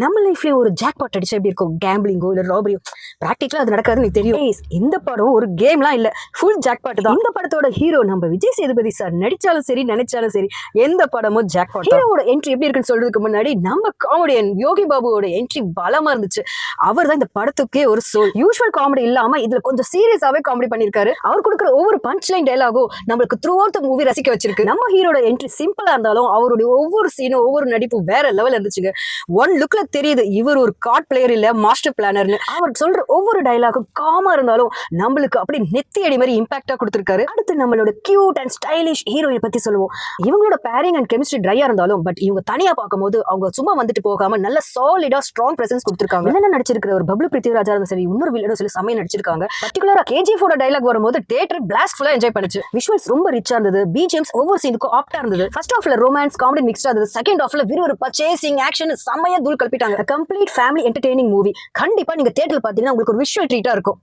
நம்ம லைஃப்லயும் ஒரு ஜாக் பாட் அடிச்சா எப்படி இருக்கும்? கேம்பிளிங்கோ இல்ல ராபரியோ பிராக்டிகலா அது நடக்காதுன்னு எனக்கு தெரியும். இந்த படம் ஒரு கேம்லாம் இல்ல, ஃபுல் ஜாக் பாட் தான். இந்த படத்தோட ஹீரோ நம்ம விஜய் சேதுபதி சார். நடிச்சாலும் சரி நினைச்சாலும் சரி எந்த படமும் ஜாக் பாட். ஹீரோவோட என்ட்ரி எப்படி இருக்குன்னு சொல்றதுக்கு முன்னாடி நம்ம காமெடியன் யோகி பாபுவோட என்ட்ரி பலமா இருந்துச்சு. அவர் தான் இந்த படத்துக்கே ஒரு சோல். யூஷுவல் காமெடி இல்லாம இதுல கொஞ்சம் சீரியஸாவே காமெடி பண்ணிருக்காரு. அவர் கொடுக்குற ஒவ்வொரு பஞ்ச் லைன் டயலாகும் நம்மளுக்கு த்ரூ அவுட் த மூவி ரசிக்க வச்சிருக்கு. நம்ம ஹீரோட என்ட்ரி சிம்பிளா இருந்தாலும் அவருடைய ஒவ்வொரு சீனும் ஒவ்வொரு நடிப்பும் வேற லெவல் இருந்துச்சுங்க. ஒன் லுக்ல தெரியுது இவர் ஒரு கார்ட் பிளேயர் இல்ல மாஸ்டர் பிளானர்னு. அவர் சொல்ற ஒவ்வொரு டயலாகும் காமா இருந்தாலும் நம்மளுக்கு அப்படி நெத்தி அடி மாதிரி இம்பாக்டா கொடுத்திருக்காரு. அடுத்து நம்மளோட கியூட் அண்ட் ஸ்டைலிஷ் ஹீரோயின் பத்தி சொல்லுவோம். இவங்களோட பேரிங் அண்ட் கெமிஸ்ட்ரி ட்ரையா இருந்தாலும் பட் இவங்க தனியா பார்க்கும்போது அவங்க சும்மா வந்துட்டு போகாம நல்ல சாலிடா ஸ்ட்ராங் பிரசன்ஸ் கொடுத்திருக்காங்க. என்ன நடிச்சிருக்கிற ஒரு பப்ளு பிருத்திவிராஜா இருந்தாலும் சரி, இன்னொரு வில்லனும் சொல்லி சமையல் நடிச்சிருக்காங்க. பர்டிகுலரா கேஜிஎஃப் டயலாக் வரும்போது தியேட்டர் பிளாஸ்ட் ஃபுல்லா என்ஜாய் பண்ணுச்சு. விஷுவல்ஸ் ரொம்ப ரிச்சா இருந்தது. பிஜிஎம்ஸ் ஒவ்வொரு சீனுக்கும் ஆப்டா இருந்தது. ஃபர்ஸ்ட் ஹாஃப்ல ரொமான்ஸ் காமெடி மிக்ஸ்டா இருந்தது. செகண்ட் ஹாஃப்ல விறுவிறுப்பா சேசிங் ஆக்ஷன் செமையா தூள் கல்பிட்டாங்க. Complete family entertaining movie. கண்டிப்பா நீங்க தியேட்டர்ல பாத்தீங்கன்னா உங்களுக்கு ஒரு விஷுவல் ட்ரீட்டா இருக்கும்.